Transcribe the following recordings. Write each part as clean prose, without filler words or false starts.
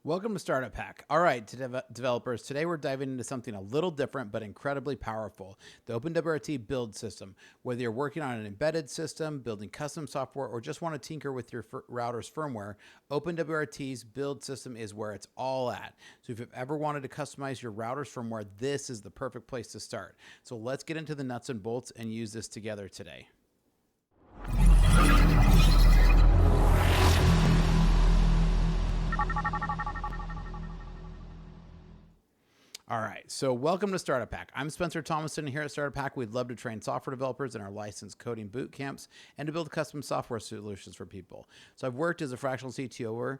Welcome to Startup Hack. All right, developers, today we're diving into something a little different but incredibly powerful, the OpenWRT Build system. Whether you're working on an embedded system, building custom software, or just want to tinker with your router's firmware, OpenWRT's Build system is where it's all at. So if you've ever wanted to customize your router's firmware, this is the perfect place to start. So let's get into the nuts and bolts and use this together today. All right, so welcome to Startup Hack. I'm Spencer Thomason, and here at Startup Hack, we'd love to train software developers in our licensed coding boot camps and to build custom software solutions for people. So I've worked as a fractional CTO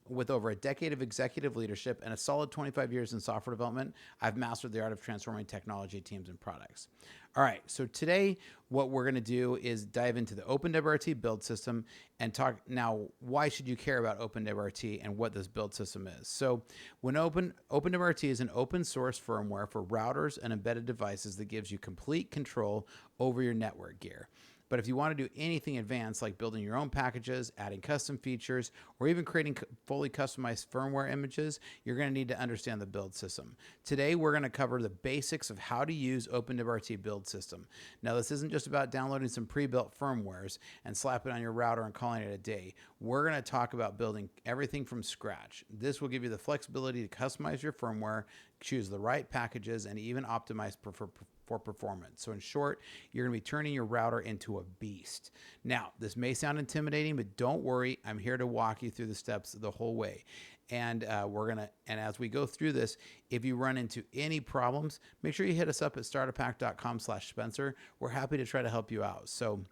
with over a decade of executive leadership and a solid 25 years in software development. I've mastered the art of transforming technology teams and products. All right, so today what we're going to do is dive into the OpenWRT build system and talk now why should you care about OpenWRT and what this build system is. So when OpenWRT is an open source firmware for routers and embedded devices that gives you complete control over your network gear. But if you want to do anything advanced like building your own packages, adding custom features, or even creating fully customized firmware images, you're going to need to understand the build system. Today, we're going to cover the basics of how to use OpenWRT build system. Now, this isn't just about downloading some pre-built firmwares and slapping it on your router and calling it a day. We're going to talk about building everything from scratch. This will give you the flexibility to customize your firmware, choose the right packages, and even optimize for performance. So in short, you're going to be turning your router into a beast. Now, this may sound intimidating, but don't worry. I'm here to walk you through the steps the whole way. And and as we go through this, if you run into any problems, make sure you hit us up at startuphack.com/Spencer. We're happy to try to help you out. So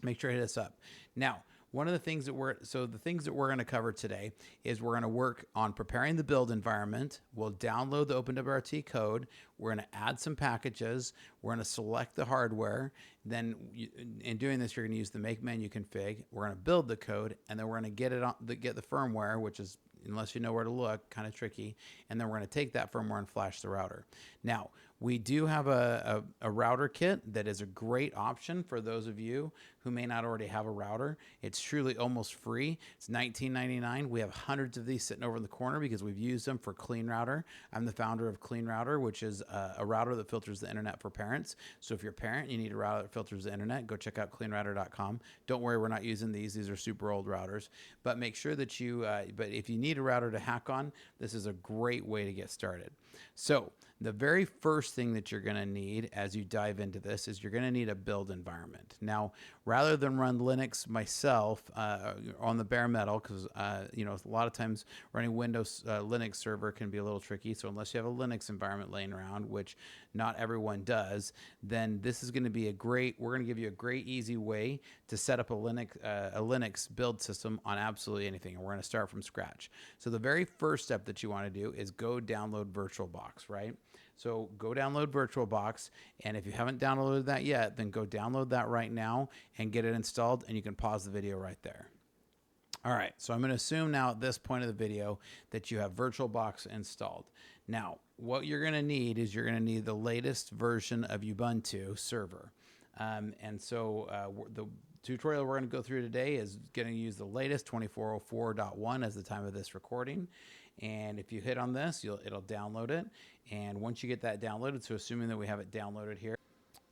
make sure to hit us up. Now, one of the things that we're going to cover today is we're going to work on preparing the build environment. We'll download the OpenWRT code. We're going to add some packages. We're going to select the hardware. Then in doing this, you're going to use the make menu config. We're going to build the code, and then we're going to get the firmware, which is, unless you know where to look, kind of tricky. And then we're going to take that firmware and flash the router. Now, we do have a router kit that is a great option for those of you who may not already have a router. It's truly almost free. It's $19.99. We have hundreds of these sitting over in the corner because we've used them for Clean Router. I'm the founder of Clean Router, which is a router that filters the internet for parents. So if you're a parent, you need a router that filters the internet, go check out cleanrouter.com. Don't worry, we're not using these. These are super old routers. But make sure that but if you need a router to hack on, this is a great way to get started. So the very first thing that you're going to need as you dive into this is you're going to need a build environment. Now, rather than run Linux myself on the bare metal, because a lot of times running Windows Linux server can be a little tricky. So unless you have a Linux environment laying around, which not everyone does, then this is going to be we're going to give you a great, easy way to set up a Linux build system on absolutely anything. And we're going to start from scratch. So the very first step that you want to do is go download VirtualBox, right? So go download VirtualBox, and if you haven't downloaded that yet, then go download that right now and get it installed, and you can pause the video right there. All right, so I'm going to assume now at this point of the video that you have VirtualBox installed. Now, what you're going to need is you're going to need the latest version of Ubuntu server. And so the tutorial we're going to go through today is going to use the latest 2404.1 as the time of this recording. And if you hit on this, it'll download it. And once you get that downloaded, so assuming that we have it downloaded here.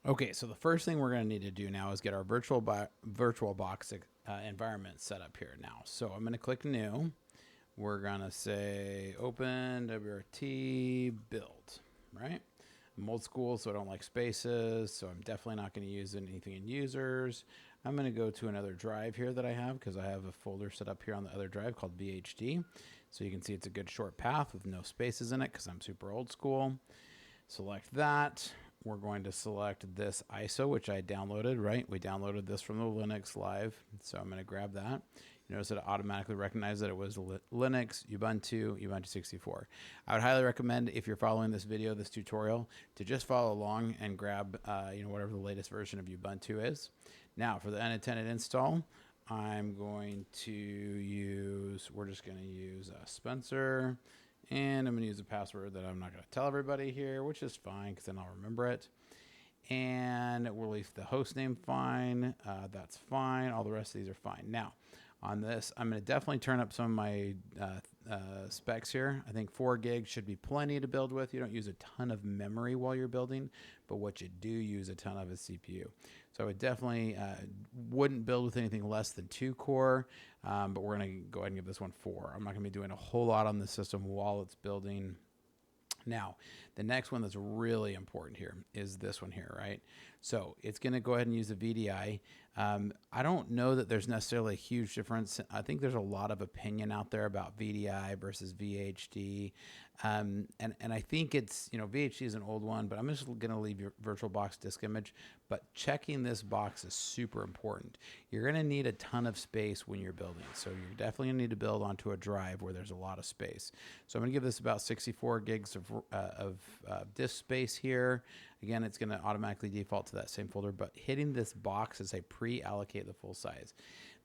Okay, so the first thing we're going to need to do now is get our VirtualBox environment set up here now. So I'm going to click New. We're going to say OpenWRT Build, right? I'm old school, so I don't like spaces, so I'm definitely not going to use anything in users. I'm going to go to another drive here that I have because I have a folder set up here on the other drive called VHD. So you can see it's a good short path with no spaces in it because I'm super old school. Select that. We're going to select this ISO, which I downloaded, right? We downloaded this from the Linux Live, so I'm going to grab that. You notice it automatically recognized that it was Linux, Ubuntu 64. I would highly recommend, if you're following this video, this tutorial, to just follow along and grab whatever the latest version of Ubuntu is. Now, for the unintended install, I'm going to use, we're just going to use Spencer, and I'm going to use a password that I'm not going to tell everybody here, which is fine because then I'll remember it. And we'll leave the host name fine. That's fine. All the rest of these are fine. Now, on this, I'm going to definitely turn up some of my specs here. I think 4 gigs should be plenty to build with. You don't use a ton of memory while you're building, but what you do use a ton of is CPU. So I would definitely wouldn't build with anything less than 2 core, but we're going to go ahead and give this one 4. I'm not going to be doing a whole lot on the system while it's building. Now, the next one that's really important here is this one here, right? So it's going to go ahead and use a VDI. I don't know that there's necessarily a huge difference. I think there's a lot of opinion out there about VDI versus VHD. And I think it's, VHD is an old one, but I'm just going to leave your VirtualBox disk image. But checking this box is super important. You're going to need a ton of space when you're building. So you're definitely going to need to build onto a drive where there's a lot of space. So I'm going to give this about 64 gigs of disk space here. Again, it's going to automatically default to that same folder, but hitting this box as I pre-allocate the full size.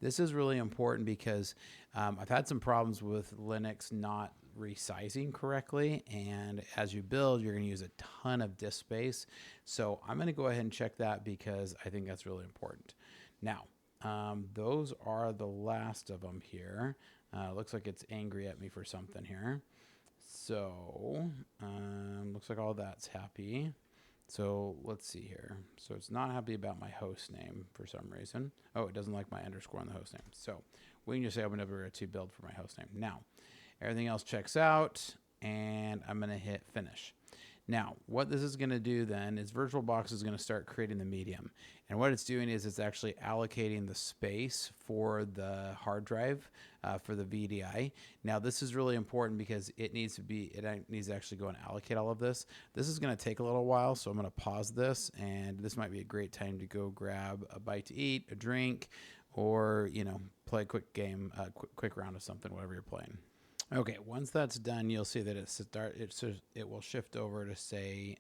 This is really important because I've had some problems with Linux not resizing correctly, and as you build, you're going to use a ton of disk space. So I'm going to go ahead and check that because I think that's really important. Now, those are the last of them here. Looks like it's angry at me for something here. So looks like all that's happy. So let's see here. So it's not happy about my host name for some reason. Oh, it doesn't like my underscore on the host name. So we can just say OpenWRT Build for my host name. Now, everything else checks out, and I'm going to hit finish. Now, what this is going to do then is VirtualBox is going to start creating the medium. And what it's doing is it's actually allocating the space for the hard drive for the VDI. Now, this is really important because it needs to actually go and allocate all of this. This is going to take a little while, so I'm going to pause this, and this might be a great time to go grab a bite to eat, a drink, or, play a quick game, quick round of something, whatever you're playing. Okay, once that's done, you'll see that it will shift over to say,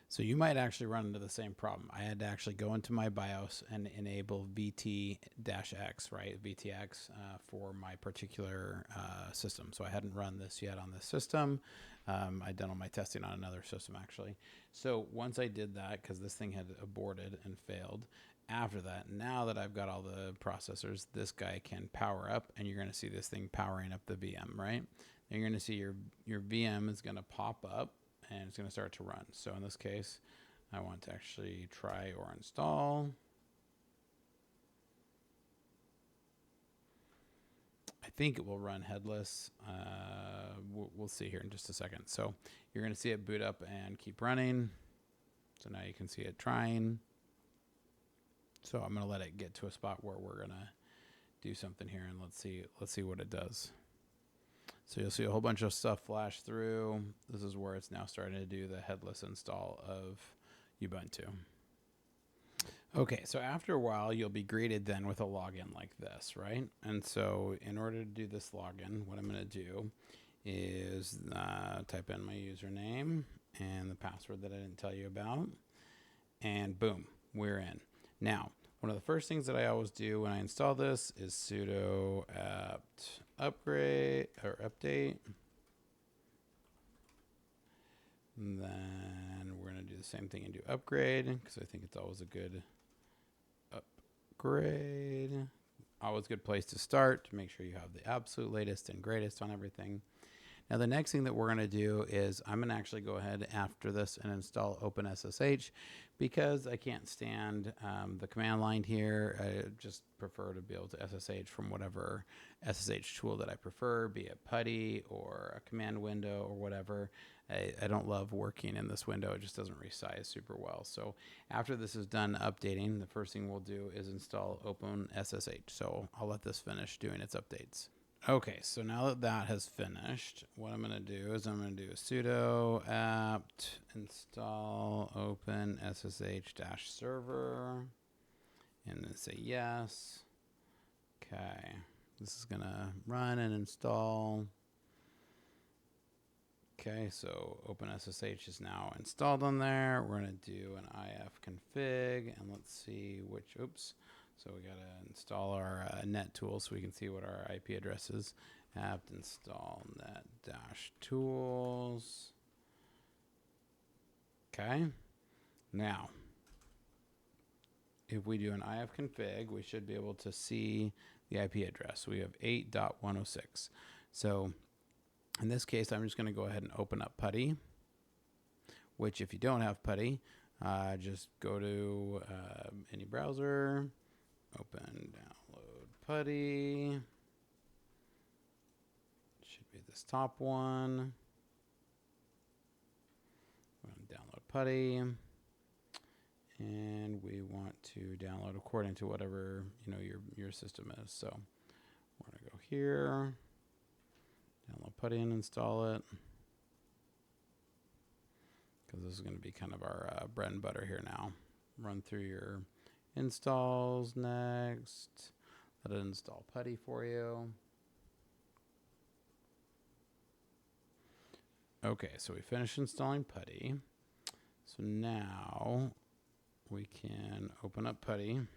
so you might actually run into the same problem. I had to actually go into my BIOS and enable VT-X, right, VTX for my particular system. So I hadn't run this yet on this system. I'd done all my testing on another system actually. So once I did that, because this thing had aborted and failed, after that, now that I've got all the processors, this guy can power up, and you're going to see this thing powering up the VM, right? And you're going to see your VM is going to pop up, and it's going to start to run. So in this case, I want to actually try or install. I think it will run headless. We'll see here in just a second. So you're going to see it boot up and keep running. So now you can see it trying. So I'm going to let it get to a spot where we're going to do something here, and let's see what it does. So you'll see a whole bunch of stuff flash through. This is where it's now starting to do the headless install of Ubuntu. Okay, so after a while, you'll be greeted then with a login like this, right? And so in order to do this login, what I'm going to do is type in my username and the password that I didn't tell you about, and boom, we're in. Now, one of the first things that I always do when I install this is sudo apt upgrade or update. And then we're going to do the same thing and do upgrade, because I think it's always a good upgrade. Always a good place to start to make sure you have the absolute latest and greatest on everything. Now, the next thing that we're going to do is I'm going to actually go ahead after this and install OpenSSH, because I can't stand the command line here. I just prefer to be able to SSH from whatever SSH tool that I prefer, be it PuTTY or a command window or whatever. I don't love working in this window. It just doesn't resize super well. So after this is done updating, the first thing we'll do is install OpenSSH. So I'll let this finish doing its updates. Okay, so now that that has finished, what I'm going to do is I'm going to do a sudo apt install OpenSSH-server, and then say yes. Okay, this is going to run and install. Okay, so OpenSSH is now installed on there. We're going to do an ifconfig, and let's see which, so we got to install our net tool so we can see what our IP address is. Apt install net-tools. Okay. Now, if we do an ifconfig, we should be able to see the IP address. We have 8.106. So in this case, I'm just going to go ahead and open up PuTTY, which if you don't have PuTTY, just go to any browser, open, download PuTTY. Should be this top one. We're going to download PuTTY. And we want to download according to whatever your system is. So we're going to go here, download PuTTY and install it, because this is going to be kind of our bread and butter here now. Run through your installs next. Let it install PuTTY for you. Okay, so we finished installing PuTTY. So now we can open up PuTTY,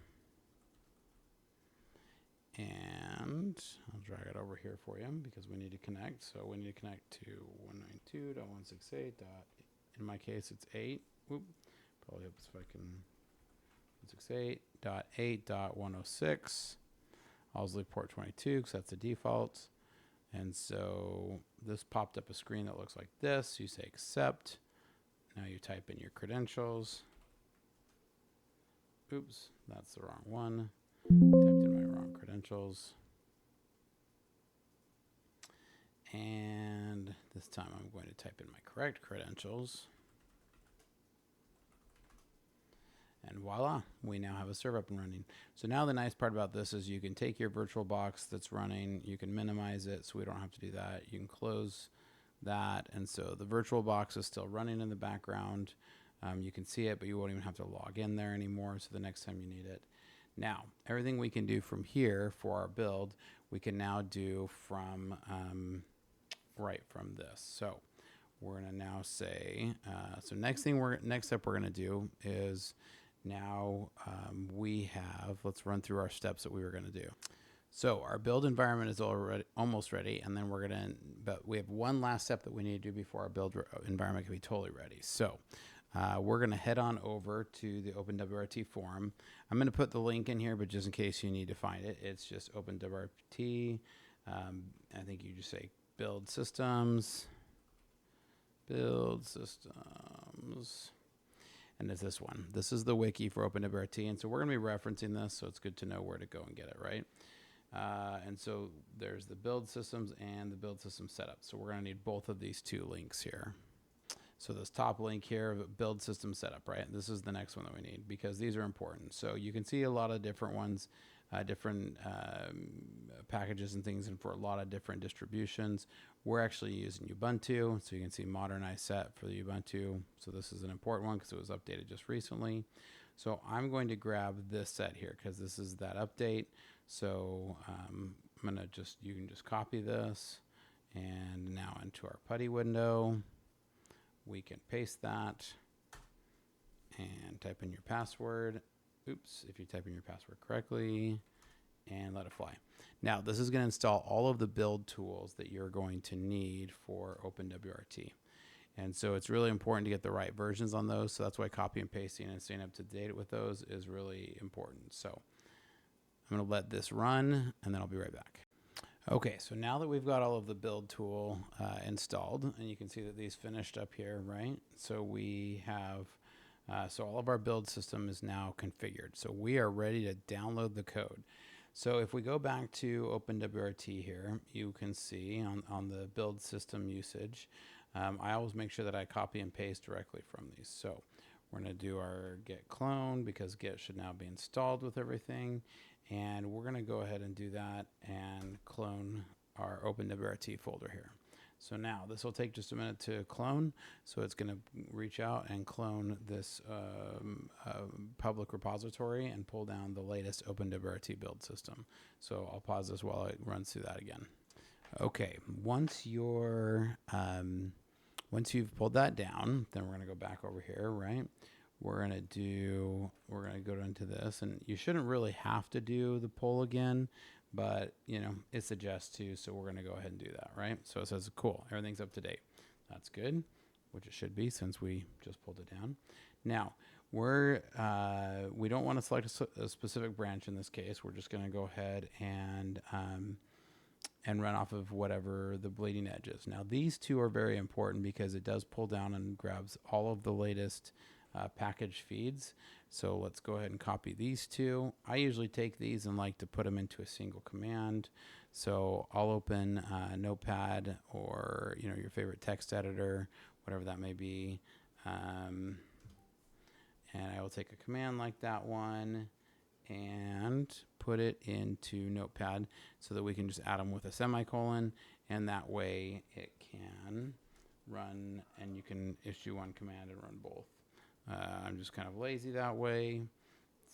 and I'll drag it over here for you because we need to connect. So we need to connect to 192.168. In my case, it's 8. Whoop. Probably helps if I can. 168.8.106. I'll leave port 22 because that's the default. And so this popped up a screen that looks like this. You say accept. Now you type in your credentials. Oops, that's the wrong one. Typed in my wrong credentials. And this time I'm going to type in my correct credentials. And voila, we now have a server up and running. So now the nice part about this is you can take your virtual box that's running, you can minimize it so we don't have to do that. You can close that, and so the virtual box is still running in the background. You can see it, but you won't even have to log in there anymore, so the next time you need it. Now, everything we can do from here for our build, we can now do from right from this. So we're going to now say, so next step we're going to do is now we have, let's run through our steps that we were going to do. So our build environment is almost ready, and then but we have one last step that we need to do before our build environment can be totally ready. So we're going to head on over to the OpenWRT forum. I'm going to put the link in here, but just in case you need to find it, it's just OpenWRT. I think you just say build systems, and it's this one. This is the wiki for OpenWRT, and so we're going to be referencing this, so it's good to know where to go and get it, right? And so there's the build systems and the build system setup. So we're going to need both of these two links here. So this top link here, build system setup, right? This is the next one that we need because these are important. So you can see a lot of different ones, different packages and things, and for a lot of different distributions. We're actually using Ubuntu, so you can see modernized set for the Ubuntu. So this is an important one because it was updated just recently. So I'm going to grab this set here because this is that update. So I'm gonna you can just copy this, and now into our PuTTY window, we can paste that and type in your password. Oops, if you type in your password correctly, and let it fly. Now this is going to install all of the build tools that you're going to need for OpenWRT. And so it's really important to get the right versions on those. So that's why copy and pasting and staying up to date with those is really important. So I'm going to let this run, and then I'll be right back. Okay, so now that we've got all of the build tool installed, and you can see that these finished up here, right? So we have, so all of our build system is now configured. So we are ready to download the code. So if we go back to OpenWRT here, you can see on the build system usage, I always make sure that I copy and paste directly from these. So we're going to do our git clone because git should now be installed with everything. And we're going to go ahead and do that and clone our OpenWRT folder here. So now this will take just a minute to clone. So it's going to reach out and clone this public repository and pull down the latest OpenWRT build system. So I'll pause this while it runs through that again. Okay, once you've pulled that down, then we're going to go back over here, right? We're going to go into this, and you shouldn't really have to do the pull again, but it suggests to, so we're going to go ahead and do that, right? So it says, cool, everything's up to date. That's good, which it should be since we just pulled it down. Now, we don't want to select a specific branch in this case. We're just going to go ahead and run off of whatever the bleeding edge is. Now these two are very important because it does pull down and grabs all of the latest package feeds. So let's go ahead and copy these two. I usually take these and like to put them into a single command. So I'll open Notepad or your favorite text editor, whatever that may be, and I will take a command like that one and put it into Notepad so that we can just add them with a semicolon, and that way it can run and you can issue one command and run both. I'm just kind of lazy that way,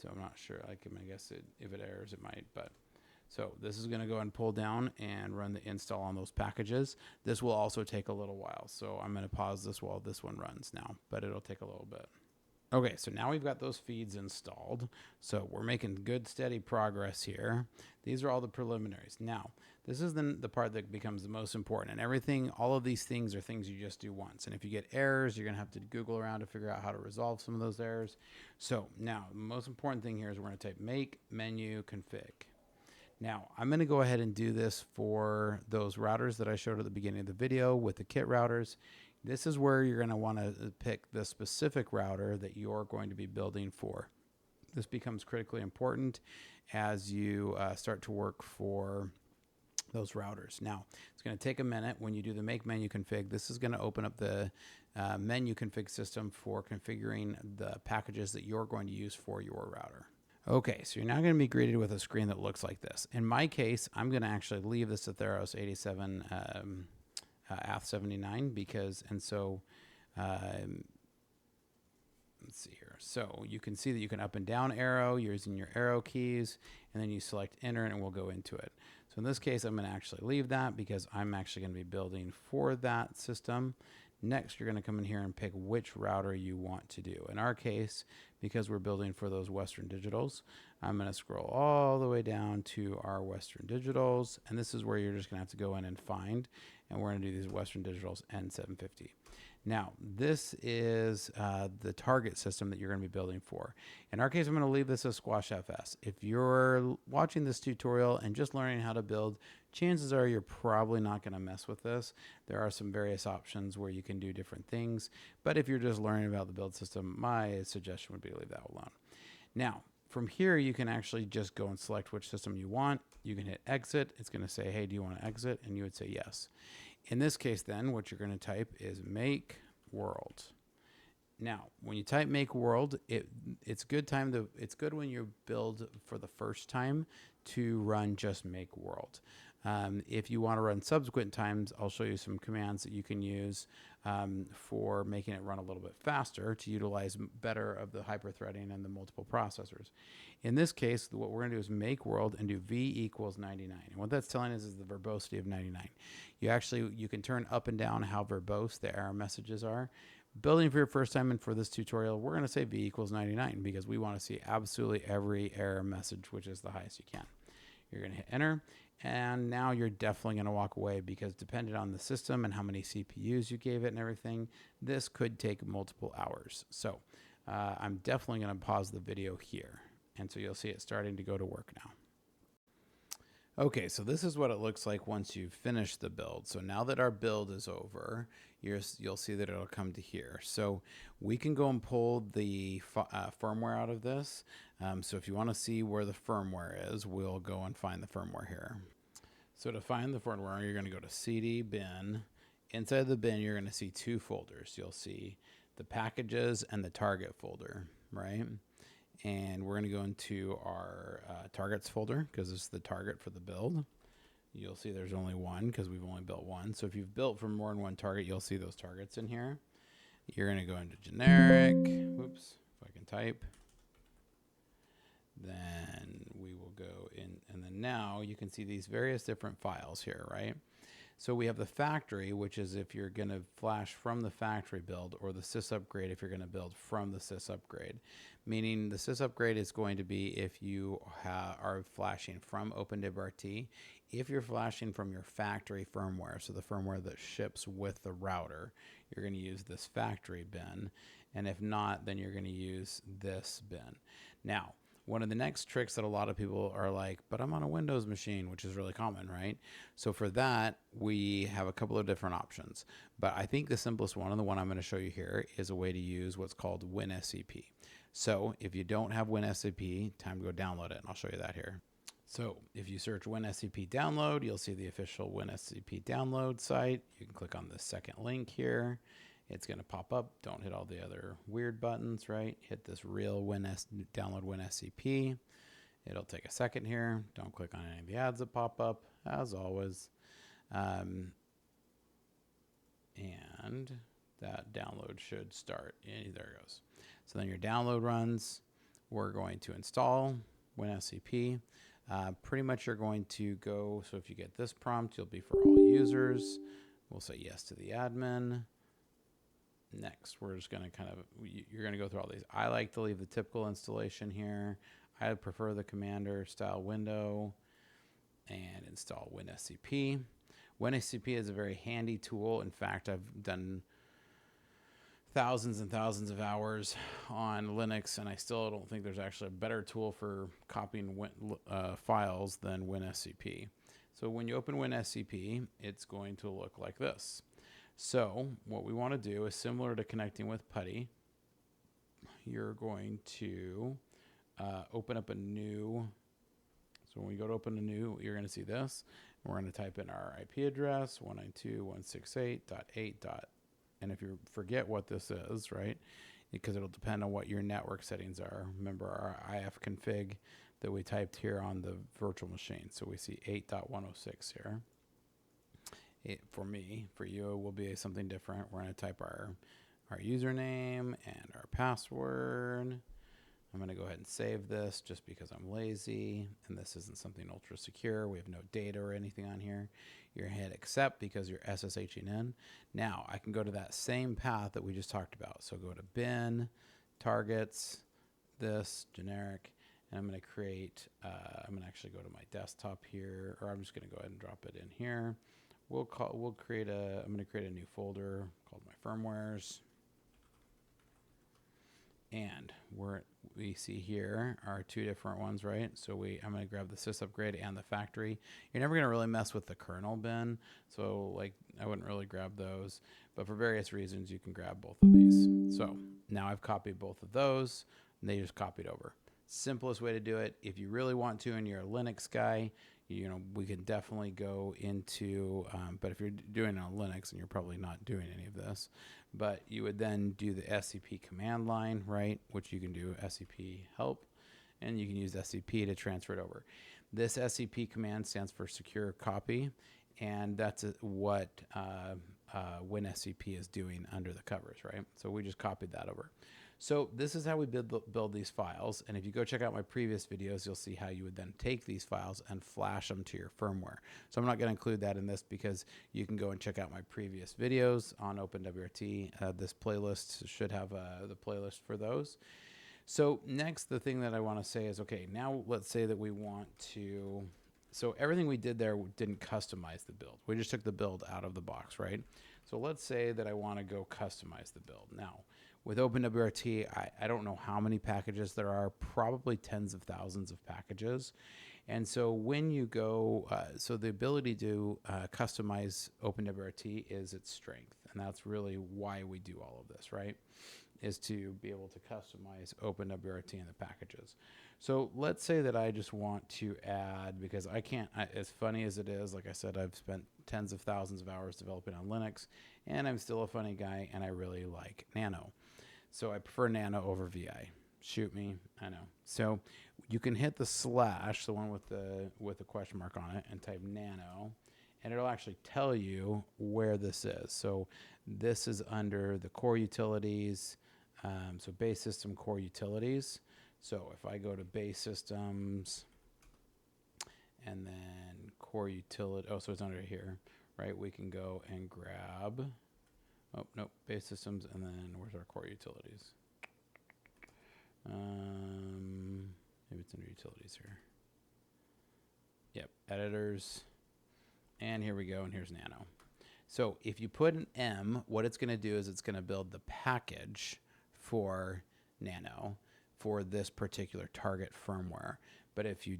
so I'm not sure. I guess if it errors it might, but so this is going to go and pull down and run the install on those packages. This will also take a little while, so I'm going to pause this while this one runs now, but it'll take a little bit. Okay, so now we've got those feeds installed. So we're making good, steady progress here. These are all the preliminaries. Now, this is the part that becomes the most important. And everything, all of these things are things you just do once. And if you get errors, you're going to have to Google around to figure out how to resolve some of those errors. So now, the most important thing here is we're going to type make menu config. Now, I'm going to go ahead and do this for those routers that I showed at the beginning of the video with the kit routers. This is where you're going to want to pick the specific router that you're going to be building for. This becomes critically important as you start to work for those routers. Now, it's going to take a minute when you do the make menu config. This is going to open up the menu config system for configuring the packages that you're going to use for your router. Okay, so you're now going to be greeted with a screen that looks like this. In my case, I'm going to actually leave this Atheros 87 ATH79 because, and so let's see here. So you can see that you can up and down arrow using your arrow keys, and then you select enter and we'll go into it. So in this case, I'm going to actually leave that because I'm actually going to be building for that system. Next, you're going to come in here and pick which router you want to do. In our case, because we're building for those Western Digitals, I'm going to scroll all the way down to our Western Digitals, and this is where you're just going to have to go in and find, and we're going to do these Western Digitals N750. Now, this is the target system that you're going to be building for. In our case, I'm going to leave this as Squash FS. If you're watching this tutorial and just learning how to build, chances are you're probably not going to mess with this. There are some various options where you can do different things, but if you're just learning about the build system, my suggestion would be to leave that alone. Now, from here, you can actually just go and select which system you want. You can hit exit. It's going to say, hey, do you want to exit? And you would say yes. In this case, then, what you're going to type is make world. Now, when you type make world, it's good when you build for the first time to run just make world. If you want to run subsequent times, I'll show you some commands that you can use for making it run a little bit faster to utilize better of the hyperthreading and the multiple processors. In this case, what we're going to do is make world and do v equals 99. And what that's telling us is the verbosity of 99. You can turn up and down how verbose the error messages are. Building for your first time and for this tutorial, we're going to say v equals 99 because we want to see absolutely every error message, which is the highest you can. You're going to hit enter, and now you're definitely going to walk away because depending on the system and how many CPUs you gave it and everything, this could take multiple hours. So I'm definitely going to pause the video here, and so you'll see it starting to go to work now. Okay, so this is what it looks like once you've finished the build. So now that our build is over, you'll see that it'll come to here. So we can go and pull the firmware out of this. So if you want to see where the firmware is, we'll go and find the firmware here. So to find the firmware, you're going to go to CD bin. Inside the bin, you're going to see two folders. You'll see the packages and the target folder, right? And we're going to go into our targets folder because it's the target for the build. You'll see there's only one because we've only built one. So if you've built for more than one target, you'll see those targets in here. You're going to go into generic. Whoops, if I can type. Then we will go in, and then now you can see these various different files here, right? So we have the factory, which is if you're going to flash from the factory build, or the sys upgrade if you're going to build from the sys upgrade. Meaning the sys upgrade is going to be if you are flashing from OpenWRT. If you're flashing from your factory firmware, so the firmware that ships with the router, you're going to use this factory bin. And if not, then you're going to use this bin. Now, one of the next tricks that a lot of people are like, but I'm on a Windows machine, which is really common, right? So for that, we have a couple of different options. But I think the simplest one, and the one I'm going to show you here, is a way to use what's called WinSCP. So if you don't have WinSCP, time to go download it, and I'll show you that here. So if you search WinSCP download, you'll see the official WinSCP download site. You can click on the second link here. It's going to pop up. Don't hit all the other weird buttons, right? Hit this real download WinSCP. It'll take a second here. Don't click on any of the ads that pop up, as always. And that download should start. There it goes. So then your download runs. We're going to install WinSCP. Pretty much you're going to go, so if you get this prompt, you'll be for all users. We'll say yes to the admin. Next, we're just going to you're going to go through all these. I like to leave the typical installation here. I prefer the commander style window, and install WinSCP. WinSCP is a very handy tool. In fact, I've done thousands and thousands of hours on Linux, and I still don't think there's actually a better tool for copying files than WinSCP. So when you open WinSCP, it's going to look like this. So what we want to do is similar to connecting with PuTTY. You're going to open up a new. So when we go to open a new, you're going to see this. We're going to type in our IP address, 192.168.8. And if you forget what this is, right, because it'll depend on what your network settings are. Remember our IF config that we typed here on the virtual machine. So we see 8.106 here. For me, for you, it will be something different. We're going to type our username and our password. I'm going to go ahead and save this just because I'm lazy, and this isn't something ultra secure. We have no data or anything on here. You're going to hit accept because you're SSHing in. Now, I can go to that same path that we just talked about. So go to bin, targets, this, generic, and I'm going to create, I'm going to actually go to my desktop here, or I'm just going to go ahead and drop it in here. I'm going to create a new folder called my firmwares. And we see here are two different ones, right? So I'm going to grab the sys upgrade and the factory. You're never going to really mess with the kernel bin. So like I wouldn't really grab those, but for various reasons, you can grab both of these. So now I've copied both of those, and they just copied over. Simplest way to do it. If you really want to, and you're a Linux guy, we can definitely go into, but if you're doing it on Linux, and you're probably not doing any of this, but you would then do the SCP command line, right? Which you can do SCP help, and you can use SCP to transfer it over. This SCP command stands for secure copy, and that's what WinSCP is doing under the covers, right? So we just copied that over. So this is how we build these files. And if you go check out my previous videos, you'll see how you would then take these files and flash them to your firmware. So I'm not going to include that in this because you can go and check out my previous videos on OpenWRT. This playlist should have the playlist for those. So next, the thing that I want to say is, okay, now let's say that we want to, so everything we did there didn't customize the build. We just took the build out of the box, right? So let's say that I want to go customize the build. Now, with OpenWRT, I don't know how many packages there are, probably tens of thousands of packages. And so when you go, so the ability to customize OpenWRT is its strength. And that's really why we do all of this, right? Is to be able to customize OpenWRT in the packages. So let's say that I just want to add, because I can't, as funny as it is, like I said, I've spent tens of thousands of hours developing on Linux, and I'm still a funny guy, and I really like Nano. So I prefer Nano over VI. Shoot me, I know. So you can hit the slash, the one with the question mark on it, and type Nano, and it'll actually tell you where this is. So this is under the core utilities, so base system core utilities. So if I go to base systems and then core utility, oh, so it's under here, right, we can go and grab, oh, nope, base systems, and then where's our core utilities? Maybe it's under utilities here. Yep, editors, and here we go, and here's Nano. So if you put an M, what it's going to do is it's going to build the package for Nano for this particular target firmware. But if you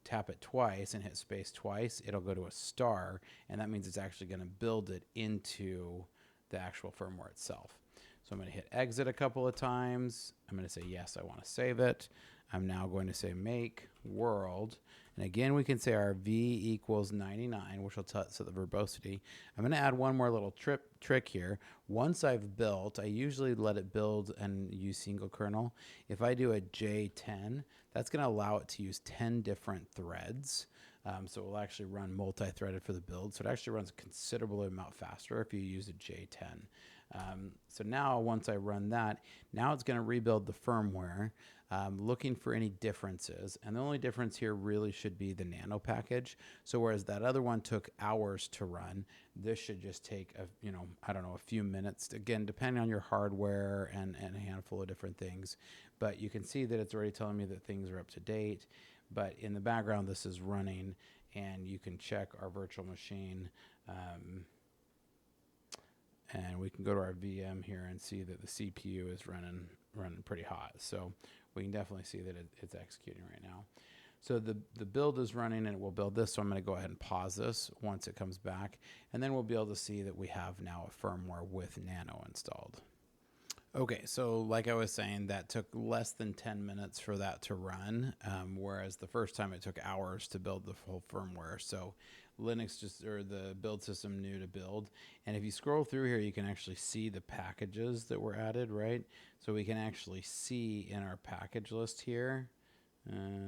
tap it twice and hit space twice, it'll go to a star, and that means it's actually going to build it into the actual firmware itself. So I'm going to hit exit a couple of times. I'm going to say, yes, I want to save it. I'm now going to say make world. And again, we can say our V equals 99, which will set the verbosity. I'm going to add one more little trick here. Once I've built, I usually let it build and use single kernel. If I do a J10, that's going to allow it to use 10 different threads. So it will actually run multi-threaded for the build. So it actually runs a considerable amount faster if you use a J10. So now once I run that, now it's going to rebuild the firmware, looking for any differences. And the only difference here really should be the Nano package. So whereas that other one took hours to run, this should just take, a few minutes, again, depending on your hardware and a handful of different things. But you can see that it's already telling me that things are up to date. But in the background, this is running, and you can check our virtual machine. And we can go to our VM here and see that the CPU is running pretty hot. So we can definitely see that it's executing right now. So the build is running, and it will build this. So I'm going to go ahead and pause this once it comes back. And then we'll be able to see that we have now a firmware with Nano installed. Okay, so like I was saying, that took less than 10 minutes for that to run, whereas the first time it took hours to build the full firmware. So Linux the build system knew to build. And if you scroll through here, you can actually see the packages that were added, right? So we can actually see in our package list here,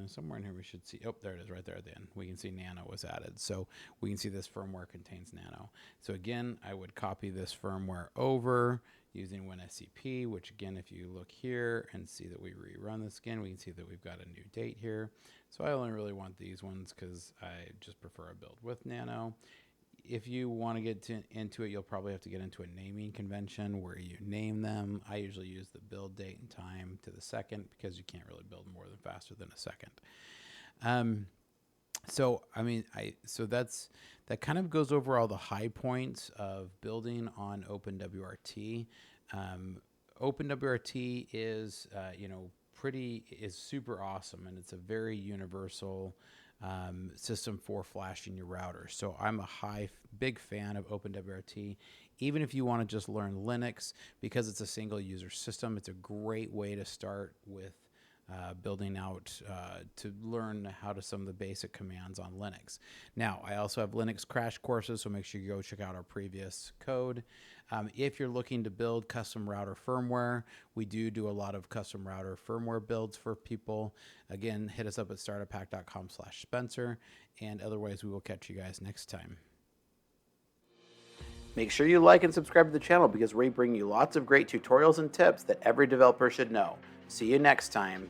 somewhere in here we should see, oh, there it is right there at the end. We can see Nano was added. So we can see this firmware contains Nano. So again, I would copy this firmware over using WinSCP, which again, if you look here and see that we rerun this again, we can see that we've got a new date here. So I only really want these ones because I just prefer a build with Nano. If you want to get into it, you'll probably have to get into a naming convention where you name them. I usually use the build date and time to the second because you can't really build more than faster than a second. So that kind of goes over all the high points of building on OpenWRT. OpenWRT is is super awesome, and it's a very universal system for flashing your router. So I'm a big fan of OpenWRT. Even if you want to just learn Linux, because it's a single user system, it's a great way to start with building out to learn how to some of the basic commands on Linux. Now, I also have Linux crash courses, so make sure you go check out our previous code. If you're looking to build custom router firmware, we do a lot of custom router firmware builds for people. Again, hit us up at startupack.com/Spencer, and otherwise we will catch you guys next time. Make sure you like and subscribe to the channel because we bring you lots of great tutorials and tips that every developer should know. See you next time.